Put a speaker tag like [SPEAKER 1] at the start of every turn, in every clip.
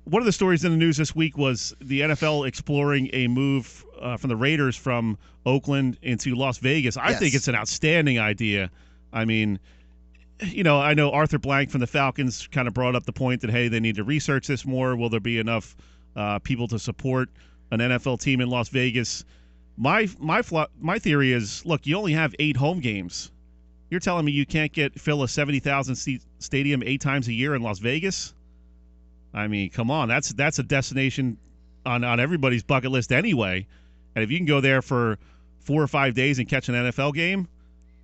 [SPEAKER 1] One of the stories in the news this week was the NFL exploring a move from the Raiders from Oakland into Las Vegas. I think it's an outstanding idea. I mean, I know Arthur Blank from the Falcons kind of brought up the point that, hey, they need to research this more. Will there be enough people to support an NFL team in Las Vegas? My theory is, look, you only have 8 home games. You're telling me you can't fill a 70,000 seat stadium 8 times a year in Las Vegas? I mean, come on, that's a destination on everybody's bucket list anyway. And if you can go there for 4 or 5 days and catch an NFL game,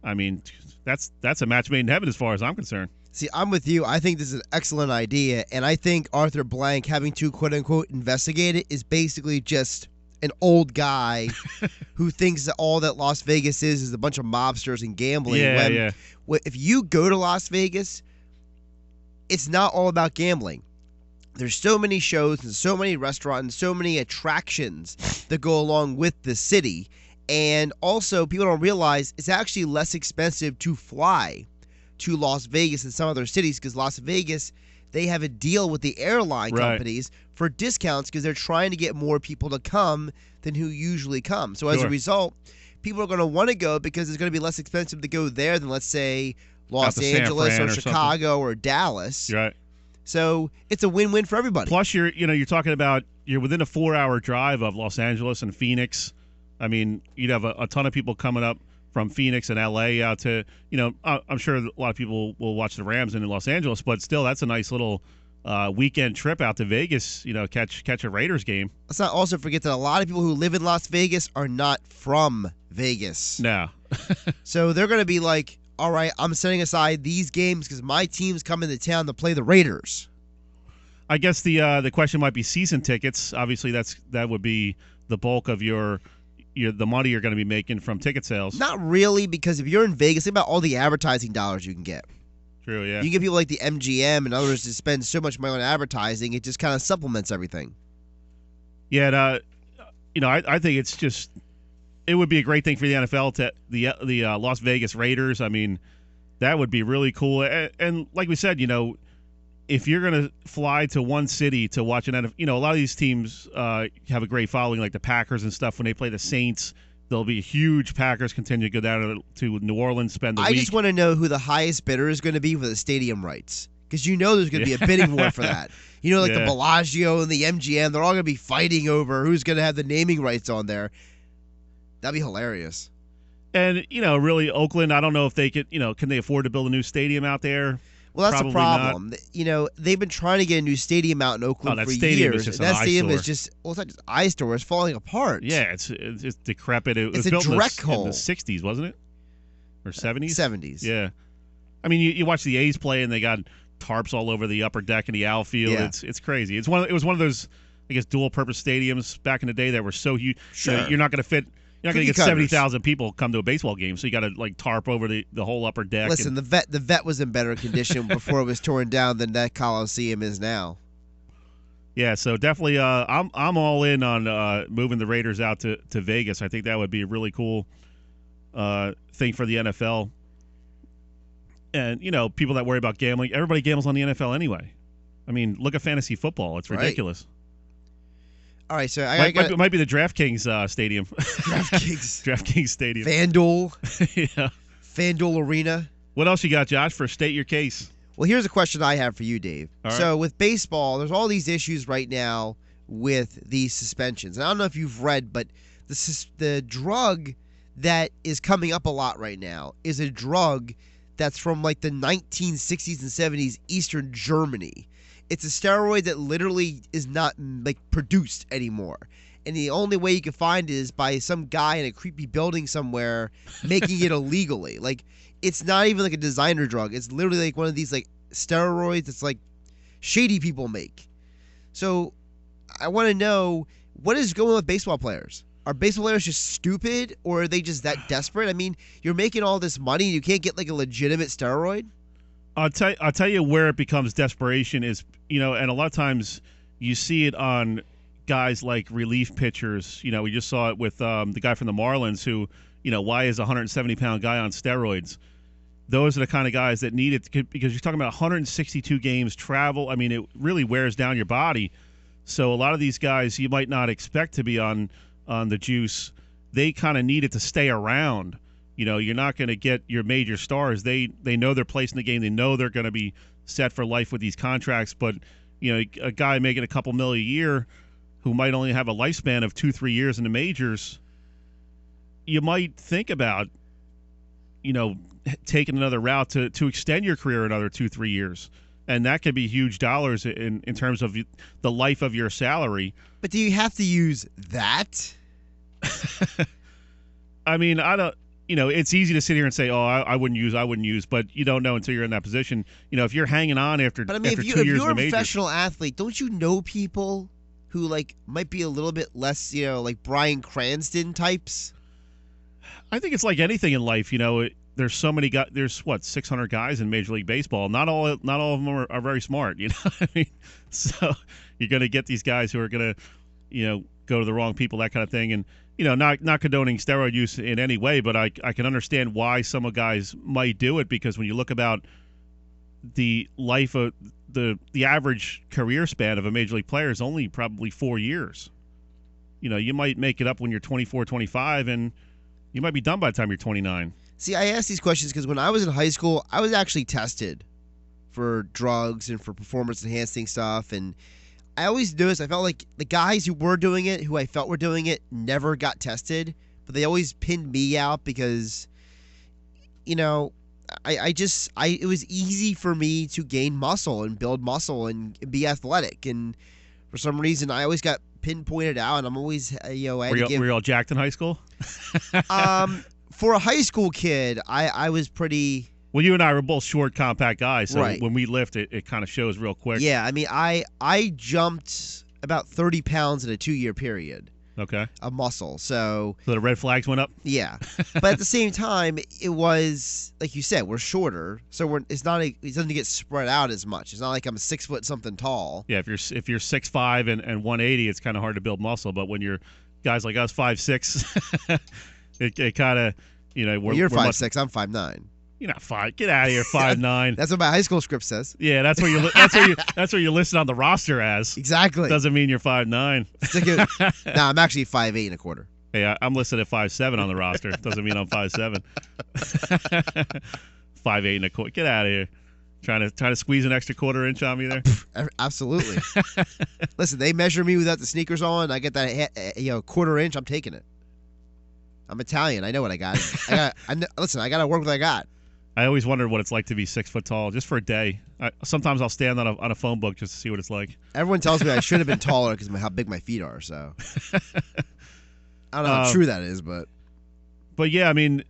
[SPEAKER 1] I mean, that's a match made in heaven as far as I'm concerned.
[SPEAKER 2] See, I'm with you. I think this is an excellent idea, and I think Arthur Blank having to quote-unquote investigate it is basically just an old guy who thinks that all that Las Vegas is a bunch of mobsters and gambling. If you go to Las Vegas, it's not all about gambling. There's so many shows and so many restaurants and so many attractions that go along with the city. And also, people don't realize it's actually less expensive to fly to Las Vegas than some other cities, because Las Vegas, they have a deal with the airline companies for discounts because they're trying to get more people to come than who usually come. So as a result, people are going to want to go because it's going to be less expensive to go there than, let's say, Los Angeles or Chicago or Dallas.
[SPEAKER 1] Right.
[SPEAKER 2] So it's a win-win for everybody.
[SPEAKER 1] Plus, you're talking about you're within a 4-hour drive of Los Angeles and Phoenix. I mean, you'd have a ton of people coming up from Phoenix and L.A. out to, I'm sure a lot of people will watch the Rams in Los Angeles, but still, that's a nice little weekend trip out to Vegas, catch a Raiders game.
[SPEAKER 2] Let's not also forget that a lot of people who live in Las Vegas are not from Vegas.
[SPEAKER 1] No.
[SPEAKER 2] So they're going to be like, all right, I'm setting aside these games because my team's coming to town to play the Raiders.
[SPEAKER 1] I guess the question might be season tickets. Obviously, that would be the bulk of the money you're going to be making from ticket sales.
[SPEAKER 2] Not really, because if you're in Vegas, think about all the advertising dollars you can get.
[SPEAKER 1] True, yeah.
[SPEAKER 2] You get people like the MGM and others to spend so much money on advertising, it just kind of supplements everything.
[SPEAKER 1] Yeah, I think it would be a great thing for the NFL to the Las Vegas Raiders. I mean, that would be really cool. And like we said, if you're going to fly to one city to watch an NFL, a lot of these teams have a great following, like the Packers and stuff. When they play the Saints, there'll be a huge Packers continue to go down to New Orleans, spend the week.
[SPEAKER 2] I just want to know who the highest bidder is going to be for the stadium rights, because there's going to be a bidding war for that. The Bellagio and the MGM, they're all going to be fighting over who's going to have the naming rights on there. That'd be hilarious.
[SPEAKER 1] And, really, Oakland, I don't know if they could, can they afford to build a new stadium out there?
[SPEAKER 2] Well, that's
[SPEAKER 1] Probably
[SPEAKER 2] the problem. Not. They've been trying to get a new stadium out in Oakland for years.
[SPEAKER 1] That
[SPEAKER 2] stadium is just, it's not just eyesore. It's falling apart.
[SPEAKER 1] Yeah, it's decrepit. It was
[SPEAKER 2] a
[SPEAKER 1] built
[SPEAKER 2] dreck hole.
[SPEAKER 1] in the 60s, wasn't it? Or 70s?
[SPEAKER 2] 70s.
[SPEAKER 1] Yeah. I mean, you watch the A's play, and they got tarps all over the upper deck and the outfield.
[SPEAKER 2] Yeah.
[SPEAKER 1] It's crazy. It was one of those, I guess, dual-purpose stadiums back in the day that were so huge.
[SPEAKER 2] Sure.
[SPEAKER 1] You're not going to fit. You're not going to get 70,000 people come to a baseball game, so you got to tarp over the whole upper deck.
[SPEAKER 2] Listen, the vet was in better condition before it was torn down than that Coliseum is now.
[SPEAKER 1] Yeah, so definitely, I'm all in on moving the Raiders out to Vegas. I think that would be a really cool thing for the NFL. And people that worry about gambling, everybody gambles on the NFL anyway. I mean, look at fantasy football; it's ridiculous.
[SPEAKER 2] Right. All right, so
[SPEAKER 1] it might be the DraftKings stadium.
[SPEAKER 2] DraftKings
[SPEAKER 1] Stadium.
[SPEAKER 2] FanDuel.
[SPEAKER 1] Yeah.
[SPEAKER 2] FanDuel Arena.
[SPEAKER 1] What else you got, Josh, for State Your Case?
[SPEAKER 2] Well, here's a question I have for you, Dave.
[SPEAKER 1] All right.
[SPEAKER 2] So with baseball, there's all these issues right now with these suspensions. And I don't know if you've read, but the drug that is coming up a lot right now is a drug that's from like the 1960s and 70s Eastern Germany. It's a steroid that literally is not produced anymore. And the only way you can find it is by some guy in a creepy building somewhere making it illegally. It's not even like a designer drug. It's literally like one of these steroids that's shady people make. So I want to know, what is going on with baseball players? Are baseball players just stupid, or are they just that desperate? I mean, you're making all this money and you can't get a legitimate steroid?
[SPEAKER 1] I'll tell you where it becomes desperation is, and a lot of times you see it on guys like relief pitchers. We just saw it with the guy from the Marlins who, why is a 170-pound guy on steroids? Those are the kind of guys that need it because you're talking about 162 games, travel. I mean, it really wears down your body. So a lot of these guys you might not expect to be on the juice. They kind of need it to stay around. You're not going to get your major stars. They know their place in the game. They know they're going to be set for life with these contracts. But a guy making a couple million a year who might only have a lifespan of 2-3 years in the majors, you might think about taking another route to extend your career another 2-3 years. And that could be huge dollars in terms of the life of your salary.
[SPEAKER 2] But do you have to use that?
[SPEAKER 1] I mean, I don't. It's easy to sit here and say, "Oh, I wouldn't use," but you don't know until you're in that position. If you're hanging on after,
[SPEAKER 2] but I mean,
[SPEAKER 1] after
[SPEAKER 2] if
[SPEAKER 1] 2 years
[SPEAKER 2] you're
[SPEAKER 1] in the
[SPEAKER 2] a
[SPEAKER 1] majors,
[SPEAKER 2] professional athlete, don't you know people who might be a little bit less, like Bryan Cranston types?
[SPEAKER 1] I think it's like anything in life. There's so many guys. There's 600 guys in Major League Baseball. Not all of them are very smart. What I mean? So you're going to get these guys who are going to, go to the wrong people, that kind of thing. And not condoning steroid use in any way, but I can understand why some of guys might do it, because when you look about the life of the average career span of a major league player is only probably 4 years. You might make it up when you're 24, 25, and you might be done by the time you're 29.
[SPEAKER 2] See, I ask these questions because when I was in high school, I was actually tested for drugs and for performance-enhancing stuff, and I always noticed, I felt like the guys who were doing it, who I felt were doing it, never got tested, but they always pinned me out because, it was easy for me to gain muscle and build muscle and be athletic, and for some reason, I always got pinpointed out, and I'm always,
[SPEAKER 1] Were you all jacked in high school?
[SPEAKER 2] For a high school kid, I was pretty...
[SPEAKER 1] Well, you and I were both short, compact guys, so
[SPEAKER 2] right.
[SPEAKER 1] When we lift, it kind of shows real quick.
[SPEAKER 2] Yeah, I mean, I jumped about 30 pounds in a 2-year period.
[SPEAKER 1] Okay.
[SPEAKER 2] Of muscle, so
[SPEAKER 1] the red flags went up?
[SPEAKER 2] Yeah. But at the same time, it was, like you said, we're shorter, so it doesn't get spread out as much. It's not like I'm 6 foot something tall.
[SPEAKER 1] Yeah, if you're 6'5" and 180, it's kind of hard to build muscle, but when you're guys like us, 5'6", it kind of,
[SPEAKER 2] you're 5'6", I'm 5'9".
[SPEAKER 1] You're not 5. Get out of here, 5'9".
[SPEAKER 2] That's what my high school script says.
[SPEAKER 1] Yeah, that's what you're listed on the roster as.
[SPEAKER 2] Exactly.
[SPEAKER 1] Doesn't mean you're 5'9".
[SPEAKER 2] No, I'm actually 5'8" and a quarter.
[SPEAKER 1] Hey, I'm listed at 5'7" on the roster. Doesn't mean I'm 5'7". 5'8" and a quarter. Get out of here. Trying to squeeze an extra quarter inch on me there.
[SPEAKER 2] Absolutely. Listen, they measure me without the sneakers on. I get that quarter inch. I'm taking it. I'm Italian. I know what I got. Listen, I got to work with what I got.
[SPEAKER 1] I always wondered what it's like to be 6 foot tall, just for a day. Sometimes I'll stand on a phone book just to see what it's like.
[SPEAKER 2] Everyone tells me I should have been taller because of how big my feet are. So I don't know how true that is, but
[SPEAKER 1] yeah, I mean,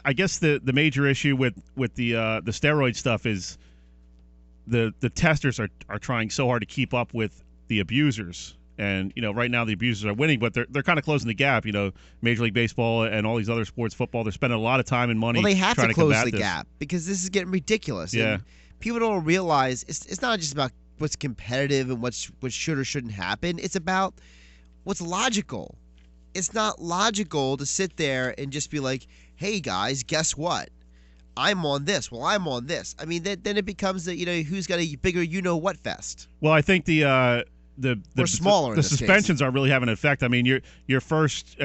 [SPEAKER 1] I guess the major issue with the steroid stuff is the testers are trying so hard to keep up with the abusers. And, right now the abusers are winning, but they're kind of closing the gap. Major League Baseball and all these other sports, football, they're spending a lot of time and money.
[SPEAKER 2] Well, they have
[SPEAKER 1] trying
[SPEAKER 2] to close
[SPEAKER 1] combat
[SPEAKER 2] the
[SPEAKER 1] this
[SPEAKER 2] gap because this is getting ridiculous.
[SPEAKER 1] Yeah.
[SPEAKER 2] And people don't realize it's not just about what's competitive and what should or shouldn't happen. It's about what's logical. It's not logical to sit there and just be like, hey, guys, guess what? I'm on this. Well, I'm on this. I mean, then it becomes who's got a bigger you-know-what fest.
[SPEAKER 1] Well, I think the suspensions aren't really having an effect. I mean, your first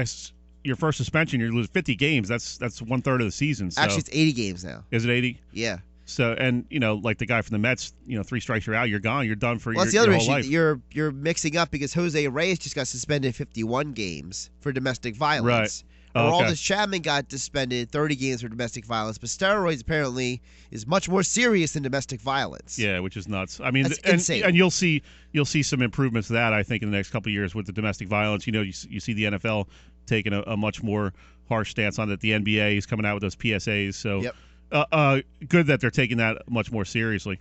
[SPEAKER 1] suspension, you lose 50 games. That's 1/3 of the season. So.
[SPEAKER 2] Actually, it's 80 games now.
[SPEAKER 1] Is it 80?
[SPEAKER 2] Yeah.
[SPEAKER 1] So, and like the guy from the Mets, 3 strikes you're out, you're gone, you're done for
[SPEAKER 2] that's the
[SPEAKER 1] your
[SPEAKER 2] other
[SPEAKER 1] whole
[SPEAKER 2] issue.
[SPEAKER 1] life.
[SPEAKER 2] You're mixing up because Jose Reyes just got suspended 51 games for domestic violence.
[SPEAKER 1] Right. Oh, okay.
[SPEAKER 2] Aroldis Chapman got suspended 30 games for domestic violence, but steroids apparently is much more serious than domestic violence.
[SPEAKER 1] Yeah, which is nuts. I mean,
[SPEAKER 2] that's insane.
[SPEAKER 1] And you'll see some improvements to that, I think, in the next couple of years with the domestic violence. You see the NFL taking a much more harsh stance on it. The NBA is coming out with those PSAs. So,
[SPEAKER 2] yep.
[SPEAKER 1] Good that they're taking that much more seriously.